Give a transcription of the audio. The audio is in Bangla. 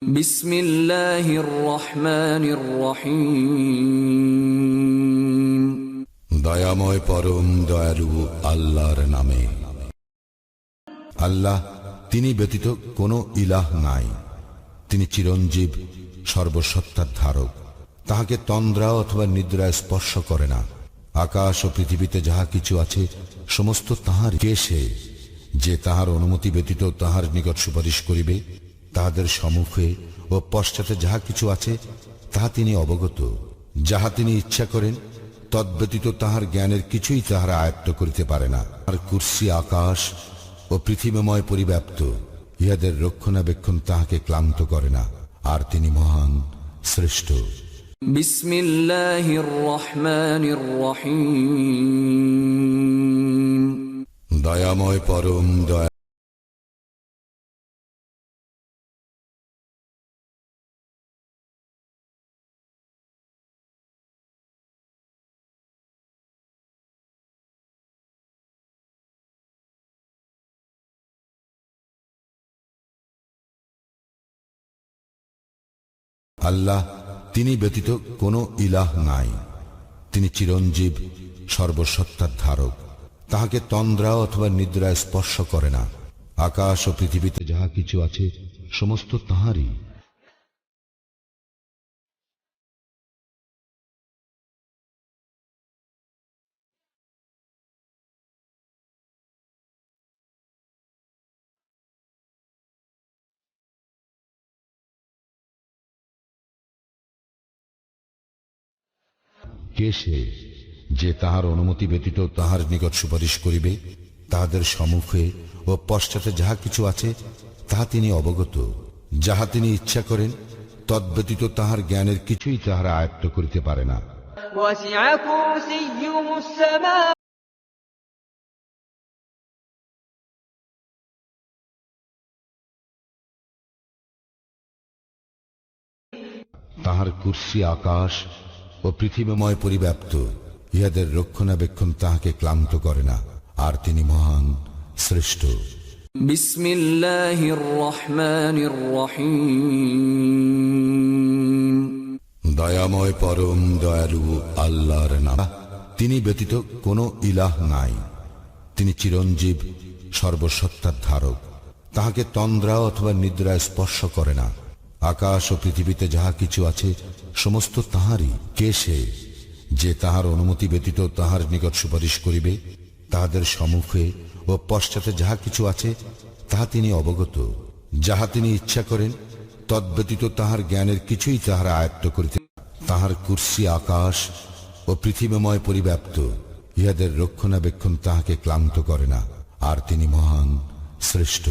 বিসমিল্লাহির রহমানির রহিম। দয়াময় পরম দয়ালু আল্লাহর নামে। আল্লাহ, তিনি ব্যতীত কোনো ইলাহ নাই। তিনি চিরঞ্জীব, সর্বসত্তার ধারক। তাহাকে তন্দ্রা অথবা নিদ্রায় স্পর্শ করে না। আকাশ ও পৃথিবীতে যাহা কিছু আছে সমস্ত তাহার। কে সে যে তাহার অনুমতি ব্যতীত তাহার নিকট সুপারিশ করিবে? তাহাদের সম্মুখে ও পশ্চাতে যাহা কিছু আছে তাহা তিনি অবগত। যাহা তিনি ইচ্ছা করেন তদ্ব্যতীত তাহার জ্ঞানের কিছুই তাহারা আয়ত্ত করিতে পারে না। আর কুরসি আকাশ ও পৃথিবীময় পরিব্যাপ্ত, ইহাদের রক্ষণাবেক্ষণ তাহাকে ক্লান্ত করে না। আর তিনি মহান, শ্রেষ্ঠ। বিসমিল্লাহির রহমানির রহিম। দয়াময় পরম দয়া। আল্লাহ, তিনি ব্যতীত কোনো ইলাহ নাই। তিনি চিরঞ্জীব, সর্বসত্তার ধারক। তাহাকে তন্দ্রা অথবা নিদ্রায় স্পর্শ করে না। আকাশ ও পৃথিবীতে যাহা কিছু আছে সমস্ত তাহারই। কে সে যে তাহার অনুমতি ব্যতীত তাহার নিকট সুপারিশ করিবে? তাহাদের সম্মুখে ও পশ্চাতে যাহা কিছু আছে তাহা তিনি অবগত। যাহা তিনি ইচ্ছা করেন তদ্ব্যতীত তাহার জ্ঞানের কিছুই তাহারা আয়ত্ত করিতে পারে না। তাহার কুরসি আকাশ ও পৃথিবীময় পরিব্যাপ্ত, ইহাদের রক্ষণাবেক্ষণ তাহাকে ক্লান্ত করে না। আর তিনি মহান, শ্রেষ্ঠ। বিসমিল্লাহির রহমানির রহিম। দয়াময় পরম দয়ালু আল্লাহর নাম। তিনি ব্যতীত কোনো ইলাহ নাই। তিনি চিরঞ্জীব, সর্বসত্তার ধারক। তাহাকে তন্দ্রা অথবা নিদ্রায় স্পর্শ করে না। আকাশ ও পৃথিবীতে যাহা কিছু আছে সমস্ত তাহারই। কে সে যে তাহার অনুমতি ব্যতীত তাহার নিকট সুপারিশ করিবে? তাহাদের সম্মুখে ও পশ্চাতে যাহা কিছু আছে তাহা তিনি অবগত। যাহা তিনি ইচ্ছা করেন তদ্ব্যতীত তাহার জ্ঞানের কিছুই তাহারা আয়ত্ত করিতে। তাহার কুরসি আকাশ ও পৃথিবীময় পরিব্যাপ্ত, ইহাদের রক্ষণাবেক্ষণ তাহাকে ক্লান্ত করে না। আর তিনি মহান, শ্রেষ্ঠ।